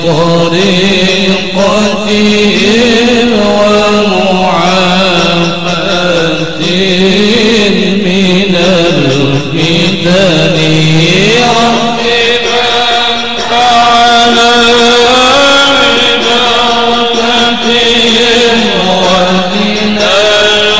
طريقتهم ومعافاة من الفتن رب من فعل ببركتهم ودنا الحسنى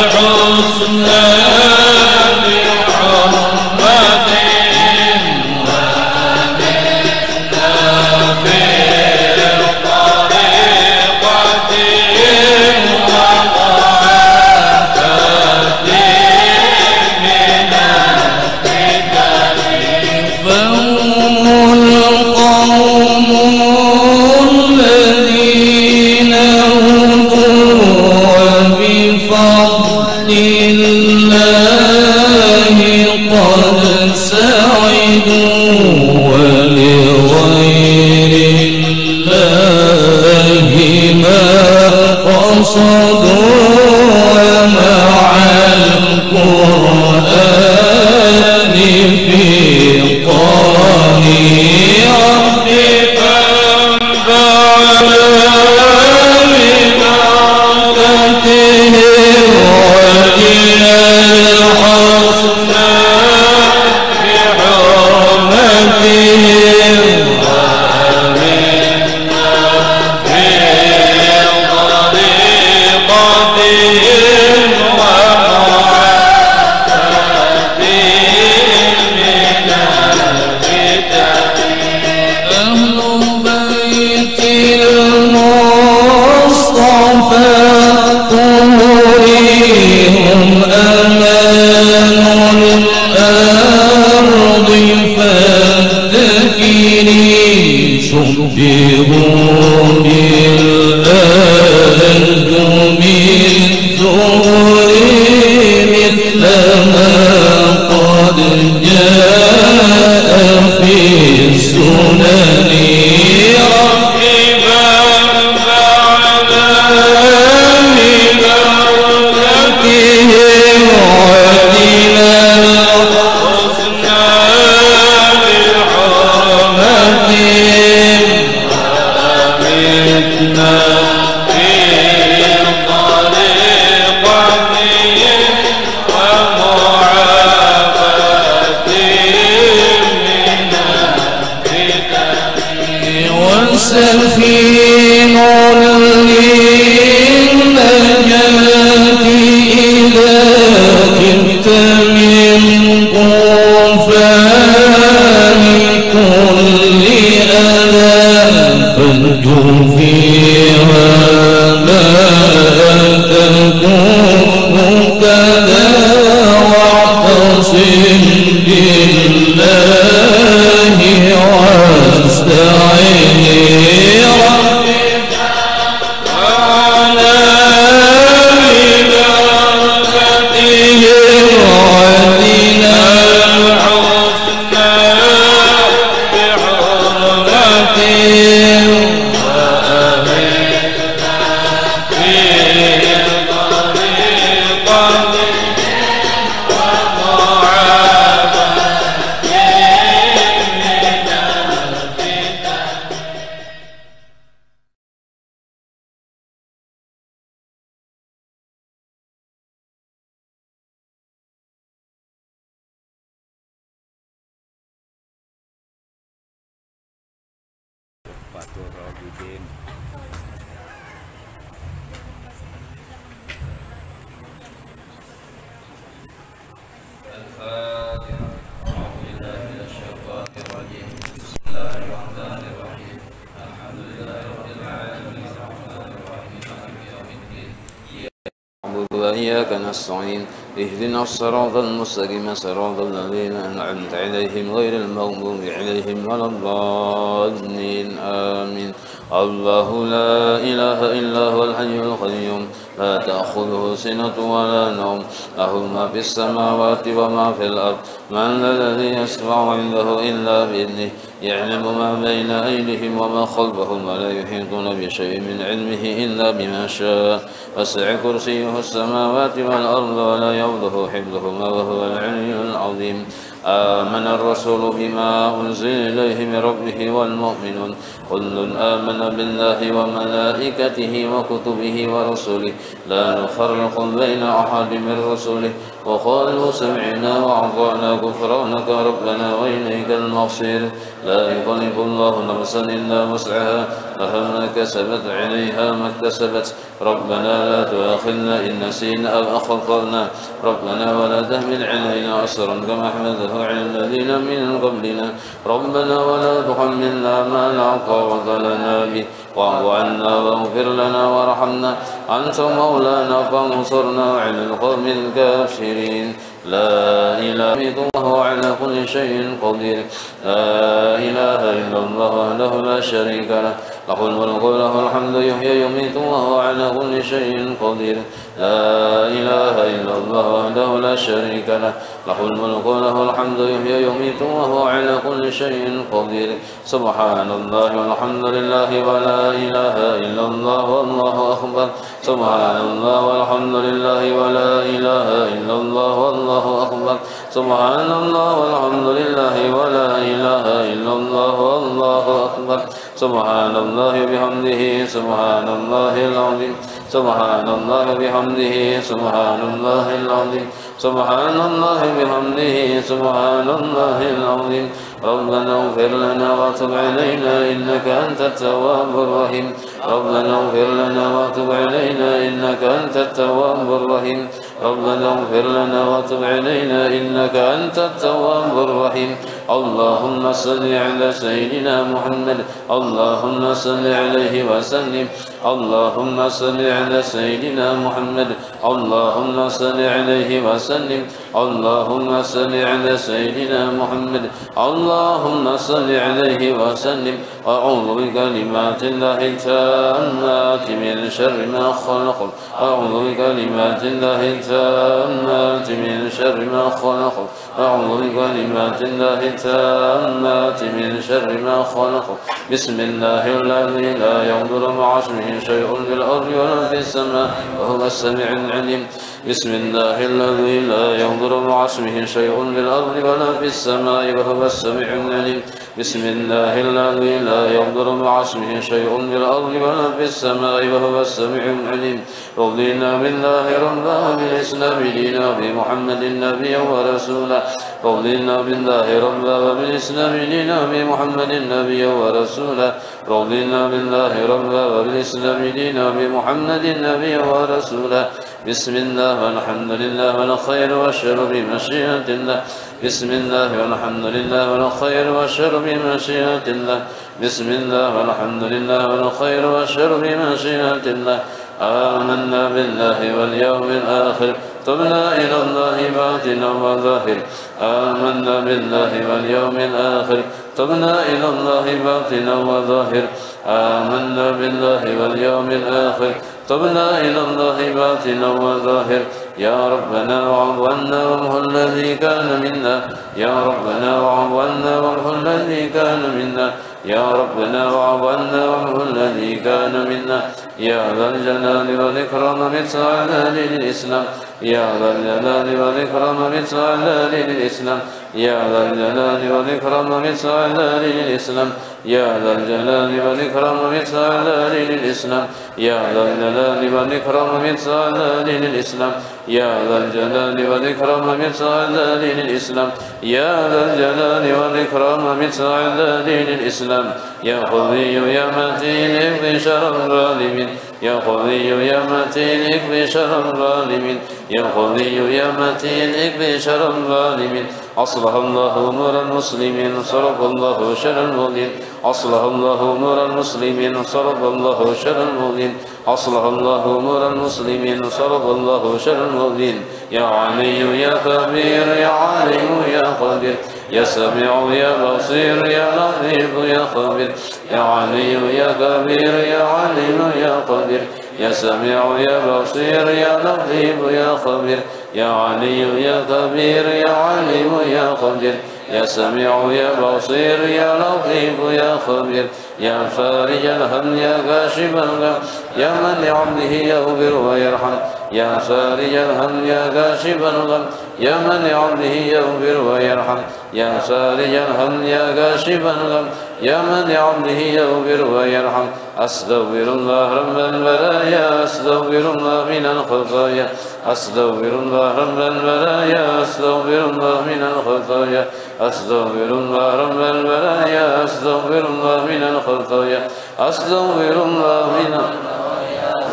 وإياك نستعين اهدنا الصراط المستقيم صراط الذين أنعمت عليهم غير المغضوب عليهم ولا الضالين آمين. الله لا إله إلا هو الحي القيوم لا تأخذه سنة ولا نوم له ما في السماوات وما في الأرض من ذا الذي يشفع عنده إلا بإذنه يعلم ما بين أيديهم وما خلفهم ولا يحيطون بشيء من علمه إلا بما شاء وسع كرسيه السماوات والأرض ولا يؤوده حفظهما وهو العلي العظيم. آمن الرسول بما أنزل إليه من ربه والمؤمنون كل آمن بالله وملائكته وكتبه ورسله لا نفرق بين أحد من رسله وقالوا سمعنا وأطعنا غفرانك ربنا وإليك المصير لا يكلف الله نفسا إلا وسعها لها ما كسبت عليها ما اكتسبت ربنا لا تؤاخذنا إن نسينا أو أخطأنا ربنا ولا تحمل علينا أصرا كما حملته على الذين من قبلنا ربنا ولا تحملنا ما لا طاقة لنا به واعف عنا واغفر لنا وارحمنا أنت مولانا فانصرنا على القوم الكافرين لا إله إلا الله على كل شيء قدير لا إله إلا الله وحده لا شريك له له الملك وله الحمد يحيي ويميت وهو على كل شيء قدير لا إله إلا الله وحده لا شريك له له الملك وله الحمد يحيي ويميت وهو على كل شيء قدير سبحان الله والحمد لله ولا إله إلا الله والله أكبر سبحان الله والحمد لله ولا إله إلا الله والله أكبر سبحان الله والحمد لله ولا إله إلا الله والله أكبر سبحان الله بحمده سبحان الله العظيم سبحان الله بحمده سبحان الله العظيم سبحان الله بحمده سبحان الله العظيم ربنا اغفر لنا وتب علينا إنك أنت التواب الرحيم ربنا اغفر لنا وتب علينا إنك أنت التواب الرحيم ربنا اغفر لنا وتب علينا إنك أنت التواب الرحيم اللهم صل على سيدنا محمد اللهم صل عليه وسلم اللهم صل على سيدنا محمد اللهم صل عليه وسلم اللهم صل على سيدنا محمد اللهم صل عليه وسلم أعوذ بكلمات الله التامات من شر ما خلق أعوذ بكلمات الله التامات من شر ما خلق أعوذ بكلمات الله التامات من شر ما خلق بسم الله الذي لا يضر مع اسمه شيء في الأرض ولا في السماء وهو السميع العليم بسم الله الذي لا يضر مع اسمه شيء في الأرض ولا في السماء وهو السميع العليم بسم الله الذي لا يضر مع اسمه شيء في الأرض ولا في السماء وهو السميع العليم رضينا بالله ربا وبالإسلام دينا بمحمد نبيا ورسولا رضينا بالله ربا وبالإسلام دينا بمحمد نبيا ورسولا رضينا بالله ربا وبالإسلام دينا بمحمد نبيا ورسولا بسم الله والحمد لله والخير والشر بمشيئة الله بسم الله والحمد لله والخير والشر بمشيئة الله بسم الله والحمد لله والخير والشر بمشيئة الله آمنا بالله واليوم الآخر تبنا إلى الله باطنا وظاهر آمنا بالله واليوم الآخر تبنا إلى الله باطنا وظاهر آمنا بالله واليوم الآخر تبنا إلى الله باطنا وظاهر يا ربنا واعف عنا وامحو الذي كان منا يا ربنا واعف عنا وامحو الذي كان منا يا ربنا واعف عنا وامحو الذي كان منا يا ذا الجلال والإكرام متعالى للإسلام يا ذا الجلال والإكرام متعالى للإسلام يا ذا الجلال والإكرام متعالى للإسلام يا ذا الجلال والإكرام متعالى للإسلام يا ذا الجلال والإكرام متعالى للإسلام يا ذا الجلال والإكرام متعالى للإسلام يا ذا الجلال والإكرام متعالى للإسلام يا قوي يا متين اكفي شر الظالمين يا قوي يا متين اكفي شر الظالمين يا قوي يا متين اكفي شر الظالمين أصلح الله أمور المسلمين صرف الله شر المؤمنين أصلح الله أمور المسلمين صرف الله شر المؤمنين أصلح الله أمور المسلمين صرف الله شر المؤمنين يا علي يا كبير يا عالم يا قدير يا سميع يا بصير يا لطيف يا خبير يا علي يا كبير يا عالم يا قدير يا سميع يا بصير يا لطيف يا خبير يا علي يا كبير يا عليم يا قدير يا سميع يا بصير يا لطيف يا خبير يا فارج الهم يا كاشف الغم يا من لعبده يغفر ويرحم يا فارج الهم يا كاشف الغم يا من لعبده يغفر ويرحم يا فارج الهم يا كاشف الغم يا من لعبده يغفر ويرحم أستغفر الله رب البرايا أستغفر الله من الخطايا أستغفر الله رب البرايا أستغفر الله من الخطايا أستغفر الله رب البرايا أستغفر الله من الخطايا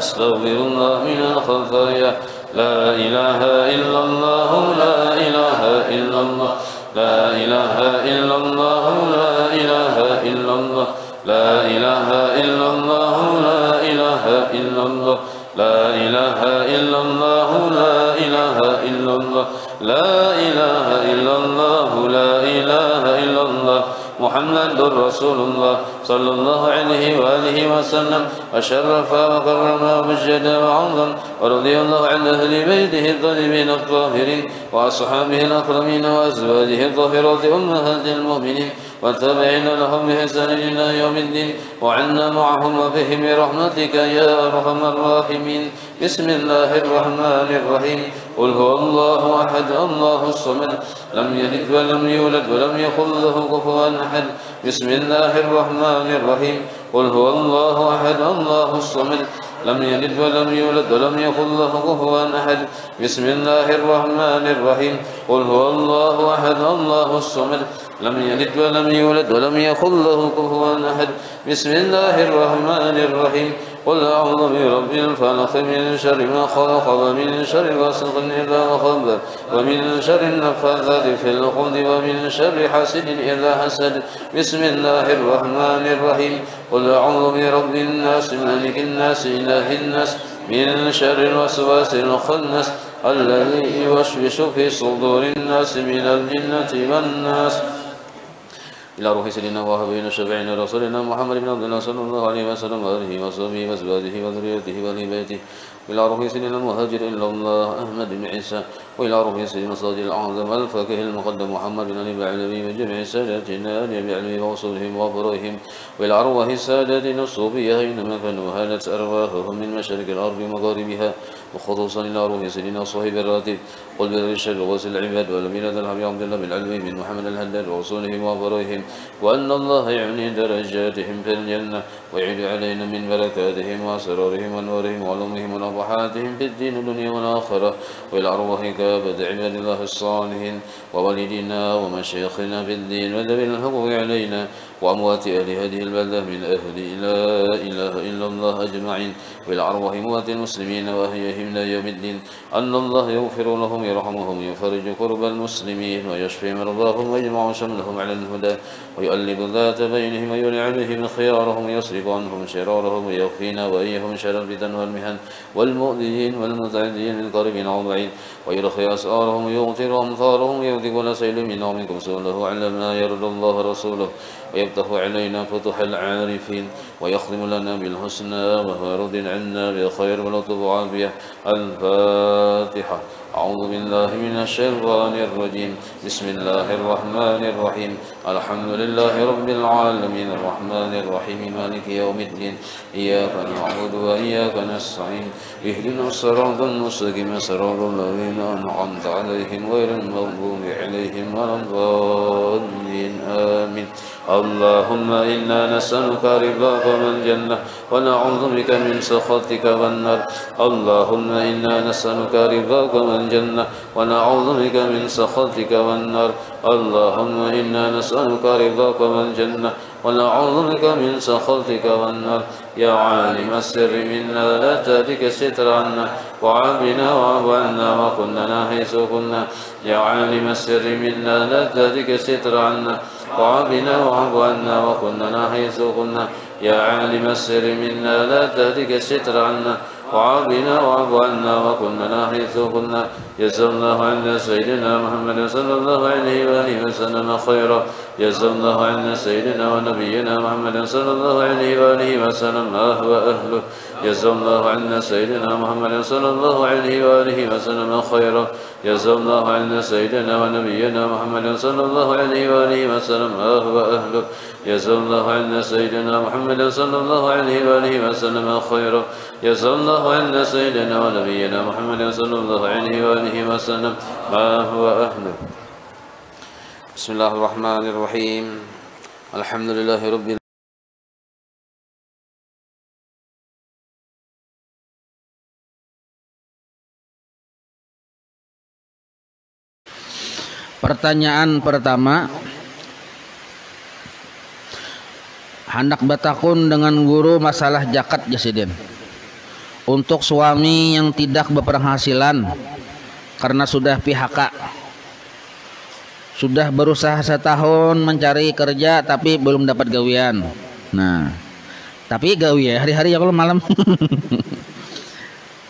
أستغفر الله من الخطايا لا إله إلا الله لا إله إلا الله لا إله إلا الله لا إله إلا الله لا إله إلا الله لا إله إلا الله لا إله إلا الله لا إله إلا الله لا إله إلا الله لا إله إلا الله محمد رسول الله صلى الله عليه وآله وسلم وشرف وكرم ومجد وعظم ورضي الله عن أهل بيته الطيبين الطاهرين وأصحابه الأكرمين وأزواجه الطاهرات أمهات المؤمنين والتابعين لهم بإحسان إلى يوم الدين وعنا معهم وبهم برحمتك يا أرحم الراحمين بسم الله الرحمن الرحيم قل هو الله أحد الله الصمد لم يلد ولم يولد ولم يكن له كفوا أحد بسم الله الرحمن الرحيم قل هو الله أحد الله الصمد لم يلد ولم يولد ولم يكن له كفوا أحد بسم الله الرحمن الرحيم قل هو الله أحد الله الصمد لم يلد ولم يولد ولم يكن له كفوا أحد بسم الله الرحمن الرحيم قل أعوذ برب الفلق من شر ما خلق ومن شر غاسق إذا وقب ومن شر النفاثات في العقد ومن شر حاسد إذا حسد بسم الله الرحمن الرحيم قل أعوذ برب الناس مالك الناس إله الناس من شر الوسواس الخناس الذي يوسوس في صدور الناس من الجنة والناس إلى روح سيدنا وحبيبنا شفيعنا رسولنا محمد بن عبد الله صلى الله عليه وسلم وآله وصحبه وأزواجه وذريته وأهل بيته وإلى روح سيدنا المهاجر إلا الله أحمد بن عيسى وإلى روح سيدنا الصادق الأعظم الفقيه المقدم محمد بن علي بعلوي وجميع ساداتنا آل بعلوي وصولهم وأبرائهم وإلى أرواح ساداتنا الصوفية أينما كانوا هانت أرواحهم من مشارق الأرض ومغاربها وخصوصا إلى روح سيدنا صاحب الراتب قل بالرشاد وغسل العباد والأمير الحبيب عبد الله بن علوي بن محمد الهداد وصولهم وأبرائهم وأن الله يعني درجاتهم في الجنة ويعيد علينا من بركاتهم وأسرارهم ونورهم وعلومهم ونفحاتهم في الدين والدنيا والآخرة وإلى أرواح كافة عباد الله الصالحين ووالدنا ومشايخنا في الدين وذوي الحقوق علينا وأموات أهل هذه البلدة من أهل لا إله إلا الله أجمعين وإلى أرواح أموات المسلمين وأحيائهم إلى يوم الدين أن الله يغفر لهم يرحمهم يفرج كرب المسلمين ويشفي مرضاهم ويجمع شملهم على الهدى ويؤلف ذات بينهم ويولي عليهم خيارهم ويصرف عنهم شرارهم ويكفينا وإياهم شر الفتن والمحن والمؤذين والمتعدين من قريب أو بعيد ويرخي أسعارهم ويغفر أمثالهم ويؤتي كل سيل من منكم سؤله على ما يرضى الله رسوله ويفتح علينا فتح العارفين ويختم لنا بالحسنى وهو رض عنا بخير ولطف عافية الفاتحة أعوذ بالله من الشيطان الرجيم بسم الله الرحمن الرحيم الحمد لله رب العالمين الرحمن الرحيم مالك يوم الدين إياك نعبد وإياك نستعين اهدنا الصراط المستقيم صراط الذين أنعمت عليهم غير المغضوب عليهم ولا الضالين آمين اللهم إنا نسألك رضاك والجنة ونعوذ بك من سخطك والنار اللهم إنا نسألك رضاك والجنة ونعوذ بك من سخطك والنار اللهم إنا نسألك رضاك والجنة ونعوذ بك من سخطك والنار يا عالم السر منا لا تهتك الستر عنا وعافنا واعف عنا وكلنا حيث كنا يا عالم السر منا لا تهتك الستر عنا وعافنا واعف عنا وكلنا حيث كنا يا عالم السر منا لا تهتك الستر عنا وعافنا واعف عنا وكلنا حيث كنا جزا الله عنا سيدنا محمد صلى الله عليه وآله وسلم خيرا جزا الله عنا سيدنا ونبينا محمد صلى الله عليه وآله وسلم ما هو أهله جزا الله عنا سيدنا محمد صلى الله عليه وآله وسلم خيرا جزا الله عنا سيدنا ونبينا محمد صلى الله عليه وآله وسلم ما هو أهله جزا الله عنا سيدنا محمد صلى الله عليه وآله وسلم خيرا جزا الله الله عند سيدنا ونبينا محمد صلى الله عليه وآله وسلم ما هو أهله. بسم الله الرحمن الرحيم. الحمد لله رب العالمين. Pertanyaan pertama, hendak batakun dengan guru masalah zakat jasidin. Untuk suami yang tidak berpenghasilan karena sudah PHK, sudah berusaha setahun mencari kerja tapi belum dapat gawian. Nah, tapi gawe hari-hari ya kalau malam.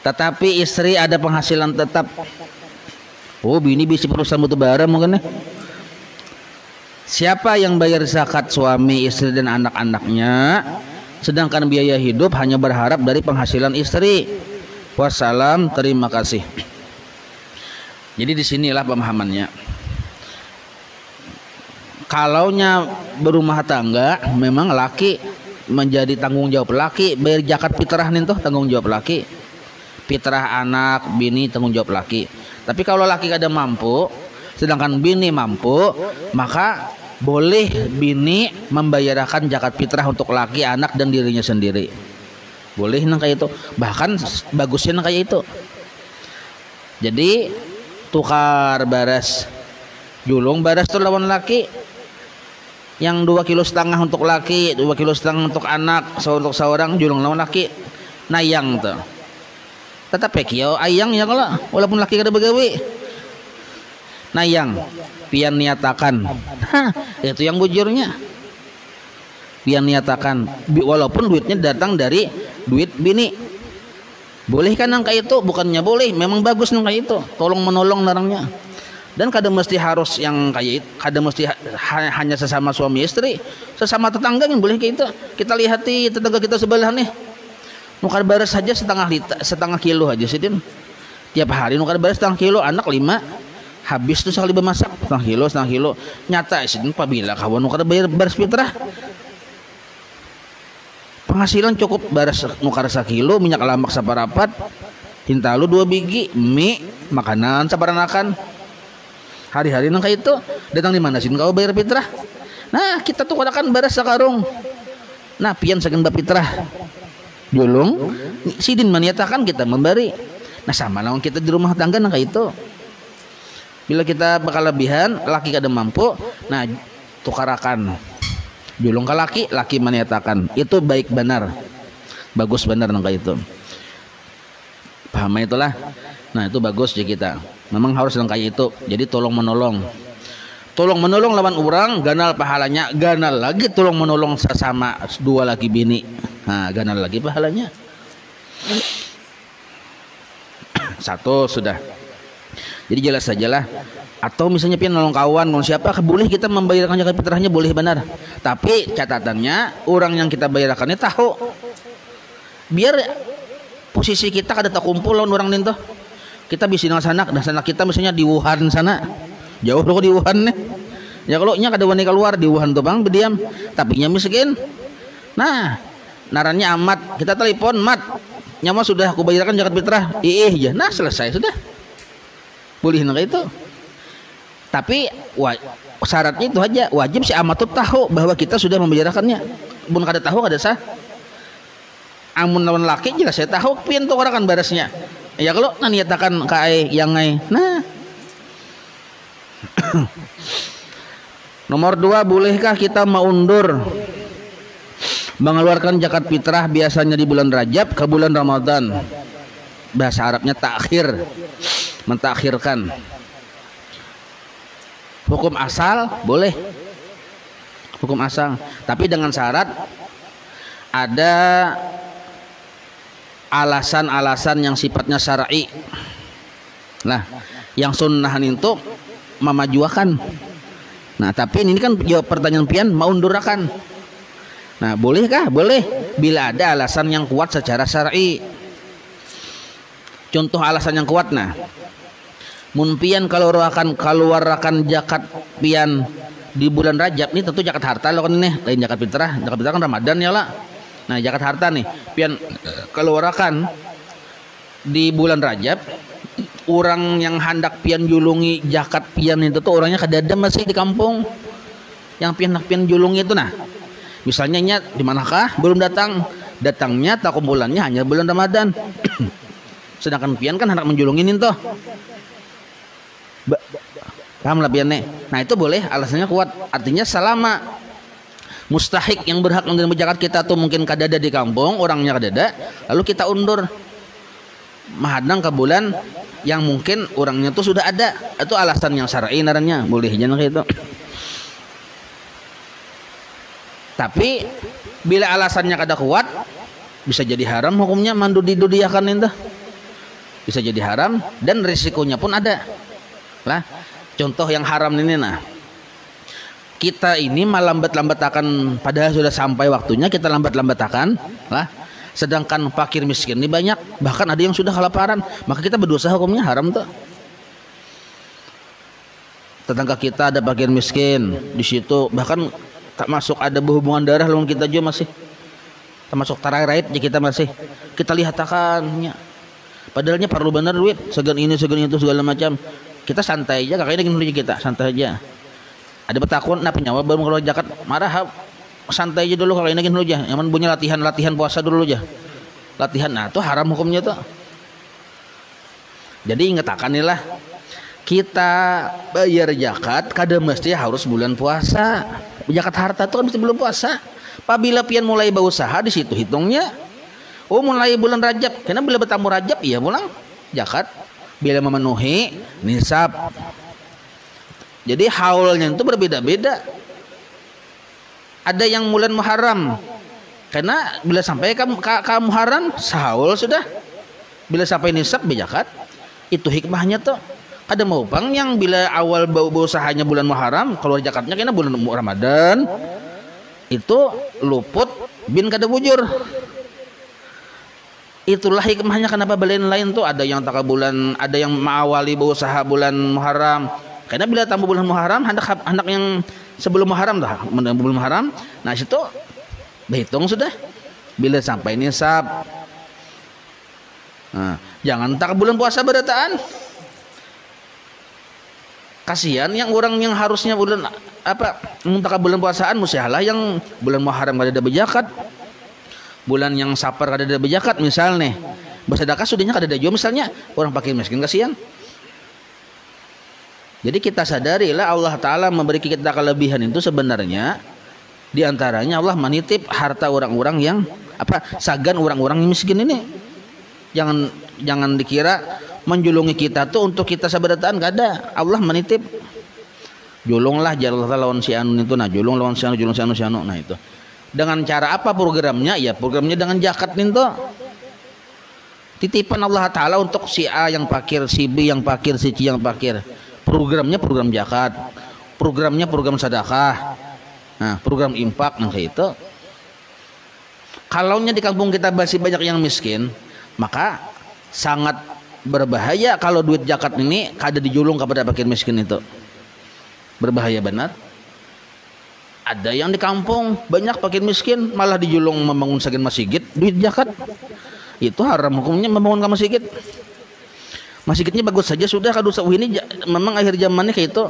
Tetapi istri ada penghasilan tetap. Oh, bini bisa perusahaan batu bara mungkin ya. Siapa yang bayar zakat? Suami, istri dan anak-anaknya. Sedangkan biaya hidup hanya berharap dari penghasilan istri. Wassalam, terima kasih. Jadi disinilah pemahamannya. Kalaunya berumah tangga, memang laki menjadi tanggung jawab laki. Bayar zakat fitrah nih tuh tanggung jawab laki. Fitrah anak, bini tanggung jawab laki. Tapi kalau laki kada mampu, sedangkan bini mampu, maka boleh bini membayarkan zakat fitrah untuk laki, anak dan dirinya sendiri. Boleh nang kayak itu. Bahkan bagusnya nang kayak itu. Jadi tukar baras. Julung baras tuh lawan laki. Yang 2,5 kilo untuk laki, 2,5 kilo untuk anak, untuk seorang julung lawan laki. Nayang tuh. Tetap pekio ayang ya kalau walaupun laki kada begawe. Nayang pian niatakan. Itu yang bujurnya. Pian niatakan walaupun duitnya datang dari duit bini. Boleh kan nang kayak itu? Bukannya boleh, memang bagus nang kayak itu. Tolong menolong larangnya. Dan kada mesti harus yang kayak itu, kada mesti hanya sesama suami istri, sesama tetangga yang boleh kayak itu. Kita lihat di tetangga kita sebelah nih. Nukar baras saja setengah kilo aja sih Din. Tiap hari nukar baras setengah kilo, anak 5 habis tuh sekali bermasak setengah kilo. Nyata sih apabila kawan nukar bayar baras fitrah, penghasilan cukup baras nukar 1 kilo, minyak lamak saparapat, hintalu 2 biji, mie, makanan saparanakan. Hari-hari nang kayak itu datang di mana sih kau bayar fitrah? Nah kita tuh kan baras sakarung. Nah pian saking fitrah. Julung sidin maniatakan kita memberi. Nah sama lawan kita di rumah tangga nah kayak itu. Bila kita bakal lebihan, laki kada mampu, nah tukarakan. Julung ke laki, laki maniatakan. Itu baik benar. Bagus benar nah kayak itu. Paham itulah. Nah itu bagus di kita. Memang harus yang kayak itu. Jadi tolong menolong. Tolong menolong lawan orang, ganal pahalanya, ganal lagi tolong menolong sesama 2 laki bini. Nah, ganal lagi pahalanya. 1 sudah. Jadi jelas sajalah. Atau misalnya pian nolong kawan, nolong siapa, boleh kita membayarkan zakat fitrahnya, boleh benar. Tapi catatannya orang yang kita bayarkannya tahu. Biar posisi kita kada tak kumpul lawan orang ninto. Kita bisa nang sana kita misalnya di Wuhan sana. Jauh loh di Wuhan nih. Ya kalau nya kada wani keluar di Wuhan tuh bang berdiam, tapi nya miskin. Nah, narannya amat, kita telepon mat. Nyawa sudah aku bayarkan zakat fitrah. Ya. Nah, selesai sudah. Boleh nang itu. Tapi syaratnya itu aja, wajib si amat tuh tahu bahwa kita sudah membayarkannya. Bun kada tahu kada sah. Amun lawan laki jelas saya tahu pian tuh orang kan barasnya. Ya kalau niatakan kae yang ngai. Nah, nomor 2, bolehkah kita mengundur mengeluarkan zakat fitrah biasanya di bulan Rajab ke bulan Ramadan? Bahasa Arabnya takhir, mentakhirkan. Hukum asal boleh, hukum asal, tapi dengan syarat ada alasan-alasan yang sifatnya syar'i. Nah, yang sunnahan itu memajuakan. Nah, tapi ini kan jawab pertanyaan pian mau undurakan. Nah, bolehkah? Boleh bila ada alasan yang kuat secara syar'i. Contoh alasan yang kuat, nah, mun pian kalau akan keluarkan zakat pian di bulan Rajab nih, tentu zakat harta lo kan nih, lain zakat fitrah. Zakat fitrah kan Ramadan ya lah. Nah, zakat harta nih pian keluarkan di bulan Rajab orang yang hendak pian julungi zakat pian itu tuh orangnya kadada masih di kampung yang pian julungi itu. Nah misalnya di manakah belum datangnya tak kumpulannya hanya bulan Ramadan sedangkan pian kan hendak menjulungin itu paham lah pian nih. Nah itu boleh, alasannya kuat, artinya selama mustahik yang berhak menerima zakat kita tuh mungkin kadada di kampung orangnya kadada, lalu kita undur menghadang ke bulan yang mungkin orangnya tuh sudah ada, itu alasan yang syar'i naranya boleh jangan kayak itu. Tapi bila alasannya kada kuat bisa jadi haram hukumnya mandudiakan itu, bisa jadi haram dan risikonya pun ada lah. Contoh yang haram ini, nah kita ini melambat-lambatakan padahal sudah sampai waktunya kita lambat-lambatakan lah, sedangkan fakir miskin ini banyak, bahkan ada yang sudah kelaparan, maka kita berdosa hukumnya haram tuh. Tetangga kita ada fakir miskin di situ, bahkan tak masuk ada berhubungan darah lawan kita juga masih termasuk tarai ya kita masih kita lihat akannya, padahalnya perlu benar duit segan ini segan itu segala macam, kita santai aja kakaknya dengan kita santai aja. Ada betakun nah penyawa baru mengeluarkan zakat marah, santai aja dulu kalau ini dulu aja, yang punya latihan puasa dulu aja latihan, nah itu haram hukumnya tuh. Jadi ingat akan nih lah, kita bayar zakat kada mesti harus bulan puasa. Zakat harta itu kan mesti bulan puasa. Apabila pian mulai berusaha di situ hitungnya mulai bulan Rajab, karena bila bertamu Rajab iya pulang zakat bila memenuhi nisab. Jadi haulnya itu berbeda-beda. Ada yang bulan Muharram, karena bila sampai ke Muharram sahaul sudah, bila sampai nisab berzakat, itu hikmahnya tuh. Ada mau bang yang bila awal usahanya bulan Muharram keluar zakatnya karena bulan Ramadan itu luput bin kada bujur. Itulah hikmahnya kenapa belain lain tuh ada yang tak bulan, ada yang mengawali berusaha bulan Muharram. Karena bila tambah bulan Muharram hendak yang sebelum Muharram dah, sebelum Muharram. Nah situ berhitung sudah bila sampai nisab. Nah, jangan tak bulan puasa berataan. Kasihan yang orang yang harusnya bulan tak bulan puasaan musyalah yang bulan Muharram kada ada berzakat. Bulan yang Safar kada ada berzakat misalnya. Bersedekah sudahnya kada ada juga misalnya, orang fakir miskin kasihan. Jadi kita sadarilah Allah Ta'ala memberi kita kelebihan itu sebenarnya diantaranya Allah menitip harta orang-orang yang sagan orang-orang miskin ini. Jangan dikira menjulungi kita tuh untuk kita sabarataan, gak ada. Allah menitip julunglah jalan lawan si anu itu, nah julung lawan si anu, julung si anu, nah itu. Dengan cara apa programnya? Ya programnya dengan zakat itu. Titipan Allah Ta'ala untuk si A yang fakir, si B yang fakir, si C yang fakir. Programnya program zakat, programnya program sedekah, nah program infak, nah kayak itu. Kalaunya di kampung kita masih banyak yang miskin, maka sangat berbahaya kalau duit zakat ini kada dijulung kepada fakir miskin itu. Berbahaya benar. Ada yang di kampung banyak fakir miskin malah dijulung membangun segan masjid duit zakat. Itu haram hukumnya membangun masjid. Masjidnya bagus saja sudah, kalau ini memang akhir zamannya kayak itu.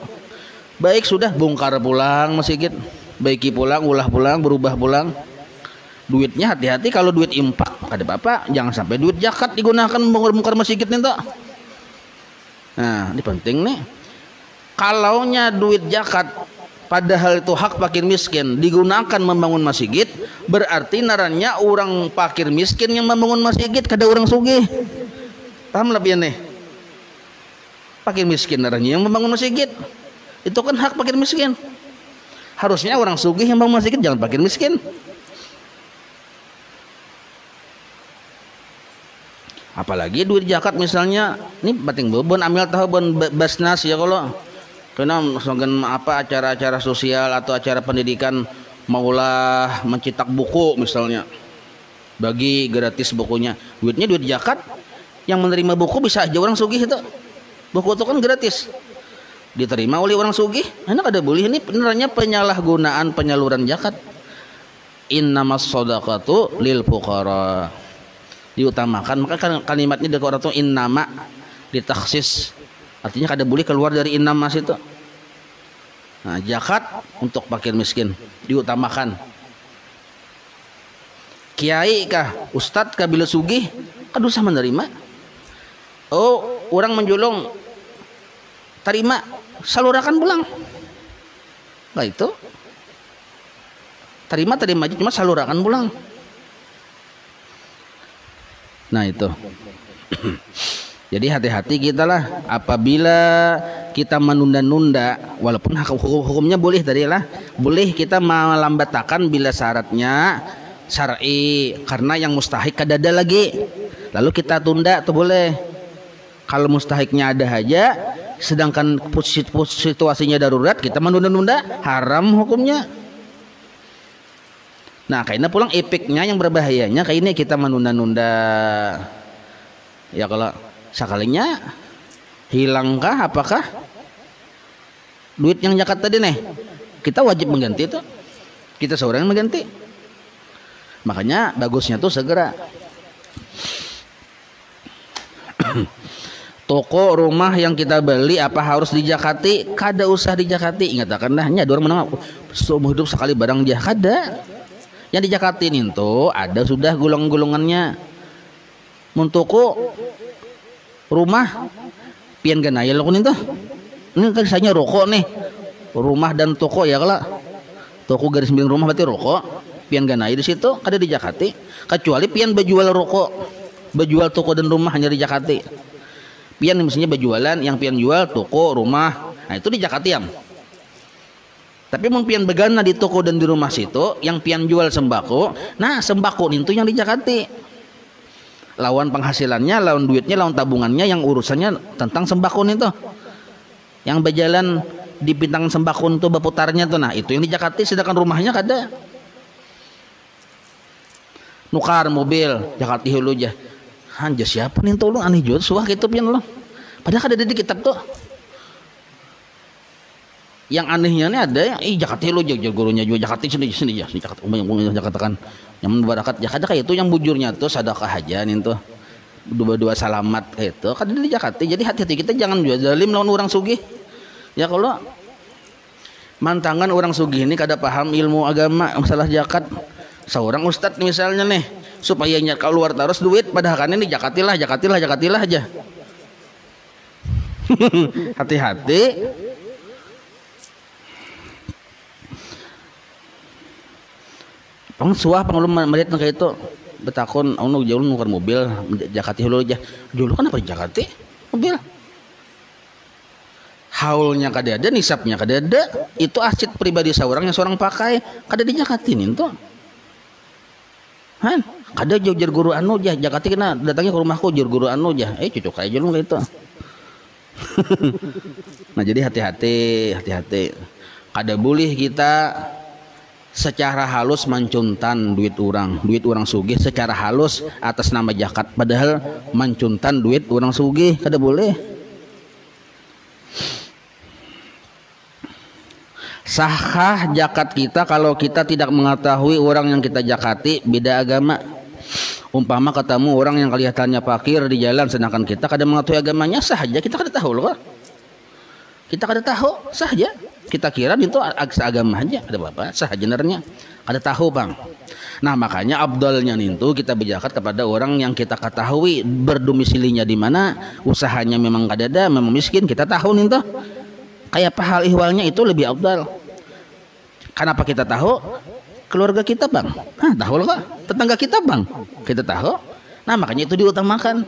Baik sudah bongkar pulang masjid, baiki pulang, ulah pulang, berubah pulang. Duitnya hati-hati kalau duit impak ada apa-apa, jangan sampai duit zakat digunakan membongkar masjid itu. Nah, ini penting nih. Kalaunya duit zakat padahal itu hak fakir miskin digunakan membangun masjid, berarti naranya orang fakir miskin yang membangun masjid, kada orang sugih. Paham lebih nih? Fakir miskin naranya yang membangun masjid. Itu kan hak fakir miskin. Harusnya orang sugih yang membangun masjid, jangan fakir miskin. Apalagi duit zakat misalnya, ini penting bon ambil tahu bon basnas ya kalau kena misalkan acara-acara sosial atau acara pendidikan maulah mencetak buku misalnya, bagi gratis bukunya, duitnya duit zakat, yang menerima buku bisa aja orang sugih itu. Buku itu kan gratis, diterima oleh orang sugih, enak ada boleh. Ini benernya penyalahgunaan penyaluran zakat. Innamas shadaqatu lil fuqara. diutamakan. Maka kalimatnya dari orang tua innama ditaksis, artinya kada boleh keluar dari innama situ. Nah, zakat untuk fakir miskin diutamakan. Kiai kah, ustad kah bila sugih, kada usah menerima. Oh, orang menjulung, terima, salurakan pulang. Nah itu, terima aja, cuma salurakan pulang. Nah itu. Jadi hati-hati kita lah apabila kita menunda-nunda, walaupun hukumnya boleh tadi lah, boleh kita melambatakan bila syaratnya syar'i, karena yang mustahik kada ada lagi, lalu kita tunda tuh boleh. Kalau mustahiknya ada aja, sedangkan situasinya darurat, kita menunda-nunda, haram hukumnya. Nah kayaknya pulang epiknya yang berbahayanya kayak ini, kita menunda-nunda. Ya kalau sekalinya hilangkah apakah duit yang zakat tadi nih, kita wajib mengganti itu, kita seorang yang mengganti. Makanya bagusnya tuh segera. Toko rumah yang kita beli apa harus dijakati? Kada usah dijakati. Ingat akan dah nya orang menang seumur hidup sekali barang dia kada. Yang dijakatin itu ada sudah gulung-gulungannya. Mun toko rumah pian ganaya lo itu. Ini kan misalnya rokok nih. Rumah dan toko ya kalau toko garis miring rumah berarti rokok. Pian ganaya di situ kada dijakati. Kecuali pian berjual rokok, berjual toko dan rumah hanya dijakati. Pian misalnya berjualan, yang pian jual toko, rumah, nah itu dijakati am. Tapi mun pian begana di toko dan di rumah situ, yang pian jual sembako, nah sembako itu yang dijakati. Lawan penghasilannya, lawan duitnya, lawan tabungannya, yang urusannya tentang sembako itu. Yang berjalan di bintang sembako itu berputarnya tuh, nah itu yang dijakati, sedangkan rumahnya kada. Nukar mobil, jakati hulu aja. Hanja siapa nih tolong aneh jual suah gitu pian lo. Padahal ada di kitab tuh. Yang anehnya nih ada yang jakati lo jual gurunya jual jakati sini ya Jakarta Jakarta kan. Yang membarakat jakati kayak itu yang bujurnya tuh sedekah aja nih tuh. Dua-dua salamat kayak itu kan di jakati. Jadi hati-hati kita jangan jual zalim lawan orang sugih. Ya kalau mantangan orang sugih ini kada paham ilmu agama masalah zakat. Seorang ustadz misalnya nih supaya keluar terus duit padahal kan ini jakatilah aja. Hati-hati. Pengsuah pengelum melihat kayak itu betakon anu jauh nukar mobil jakati hulu aja. Dulu kan apa jakati mobil? Haulnya kada ada, nisabnya kada ada. Itu aset pribadi seorang yang seorang pakai kada dijakatin itu. Han, kada jauh guru anu jah, jakati kena datangnya ke rumahku jauh guru anu jah, cocok aja lu kayak itu. Nah jadi hati-hati. Kada boleh kita secara halus mancuntan duit orang sugih secara halus atas nama zakat, padahal mancuntan duit orang sugih kada boleh. Sahkah zakat kita kalau kita tidak mengetahui orang yang kita zakati beda agama? Umpama ketemu orang yang kelihatannya fakir di jalan sedangkan kita kada mengetahui agamanya, sah aja kita kada tahu loh. Kita kada tahu, sah aja. Kita kira itu agama aja, ada apa-apa, sah aja sebenarnya. Kada tahu, Bang. Nah, makanya abdalnya itu kita berzakat kepada orang yang kita ketahui berdomisilinya di mana, usahanya memang kada ada, memang miskin, kita tahu nih tuh. Kayak apa hal ihwalnya itu lebih abdal. Kenapa kita tahu? Keluarga kita, Bang. Tahu loh, tetangga kita, Bang. Kita tahu. Nah, makanya itu diutamakan.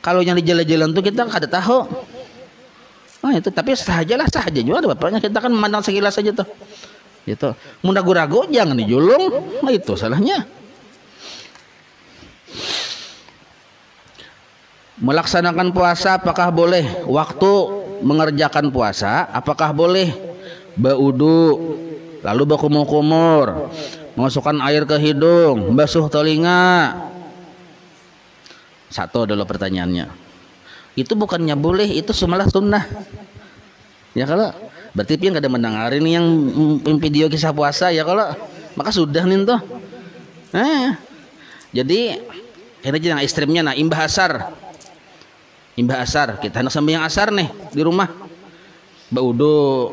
Kalau yang di jalan-jalan tuh kita kada tahu. Nah, itu tapi sah aja juga ada bapaknya, kita kan memandang sekilas saja tuh. Gitu. Mun ragu-ragu jangan dijulung. Nah, itu salahnya. Melaksanakan puasa apakah boleh? Waktu mengerjakan puasa apakah boleh baudu lalu berkumur-kumur, masukkan air ke hidung, basuh telinga? Satu adalah pertanyaannya. Itu bukannya boleh, itu semalah sunnah. Ya kalau berarti pian kada mendengarin yang video kisah puasa ya kalau maka sudah nih tuh. Jadi Ini aja yang ekstrimnya. Nah, imbah asar kita hendak sembahyang asar nih di rumah, baudo.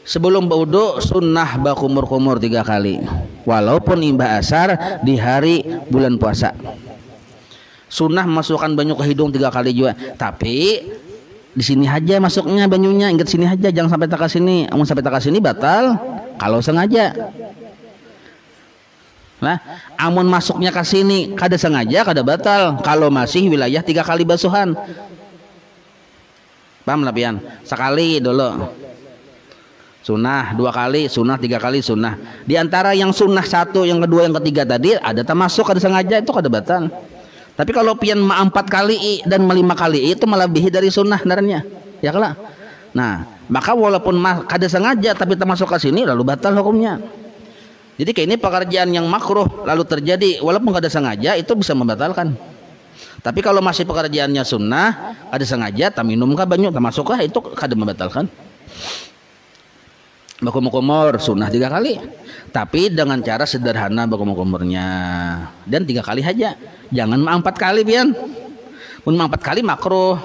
Sebelum baudo sunnah bakumur-kumur 3 kali, walaupun imbah asar di hari bulan puasa. Sunnah masukkan banyu ke hidung 3 kali juga, tapi di sini aja masuknya banyunya, ingat sini aja, jangan sampai tak ke sini. Amun sampai tak ke sini batal kalau sengaja. Nah, amun masuknya ke sini kada sengaja kada batal kalau masih wilayah 3 kali basuhan. Paham lah pian? Sekali dulu sunnah, 2 kali sunnah, 3 kali sunnah. Di antara yang sunnah 1, yang kedua, yang ketiga tadi ada termasuk kada sengaja itu kada batal. Tapi kalau pian 4 kali dan 5 kali itu melebihi dari sunnah sebenarnya, ya kala. Nah, maka walaupun kada sengaja tapi termasuk ke sini lalu batal hukumnya. Jadi kayak ini pekerjaan yang makruh lalu terjadi walaupun kada sengaja itu bisa membatalkan. Tapi kalau masih pekerjaannya sunnah, kada sengaja taminum kah banyu termasuk kah itu kada membatalkan. Bakumur-kumur sunnah 3 kali, tapi dengan cara sederhana bakumur-kumurnya, dan 3 kali aja, jangan 4 kali pian. Mun 4 kali makruh.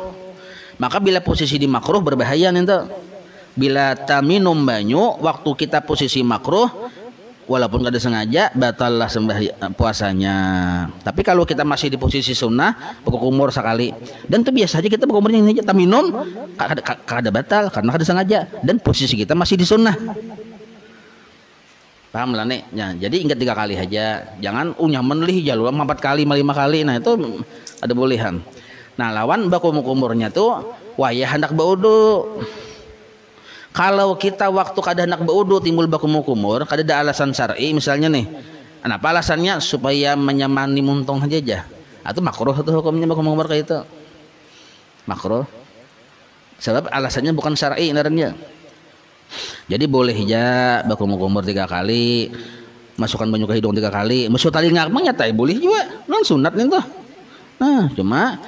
Maka bila posisi di makruh berbahaya nih. Bila taminum banyu waktu kita posisi makruh, walaupun kada sengaja batallah puasanya. Tapi kalau kita masih di posisi sunnah, bakumur sekali, dan itu biasa aja kita bakumurnya ini aja, taminum kada batal karena kada sengaja dan posisi kita masih di sunnah. Paham lah nih ya, jadi ingat 3 kali aja, jangan unyah menelih jalur 4 kali 5 kali. Nah itu ada bolehan. Nah lawan bakumur-kumurnya tuh wayah hendak baudu. Kalau kita waktu kada hendak baudu timbul bakumur-kumur, kada ada alasan syar'i misalnya nih. Kenapa alasannya? Supaya menyemani muntung aja. Atau makruh itu hukumnya bakumur kayak itu. Makruh. Sebab alasannya bukan syar'i sebenarnya. Jadi boleh aja bakumur-kumur 3 kali, masukkan banyu ke hidung 3 kali, masuk tali ngakmang nyatai boleh juga. Non sunat nih tuh. Nah, cuma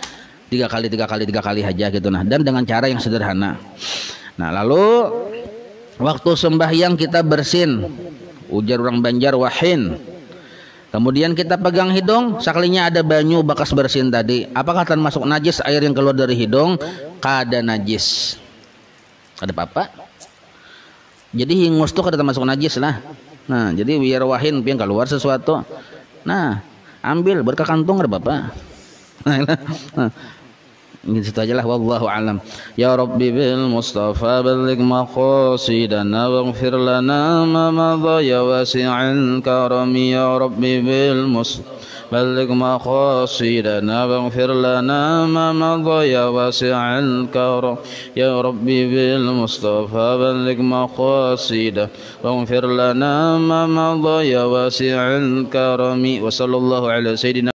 3 kali aja gitu nah, dan dengan cara yang sederhana. Nah lalu waktu sembahyang kita bersin, ujar orang Banjar wahin. Kemudian kita pegang hidung, sekalinya ada banyu bekas bersin tadi. Apakah termasuk najis air yang keluar dari hidung? Kada najis. Ada apa-apa? Jadi hingus tuh kada termasuk najis lah. Nah jadi biar wahin pian keluar sesuatu. Nah ambil berkah kantung ada apa-apa. Nah, ini situ aja lah, wallahu alam. Ya Rabbi bil Mustafa balligh maqasidana waghfir lana ma madha ya wasi'al karami. Ya Rabbi bil Mustafa balligh maqasidana waghfir lana ma madha ya wasi'al karam. Ya Rabbi bil Mustafa balligh maqasidana waghfir lana ma madha ya wasi'al karami. Wa sallallahu ala sayyidina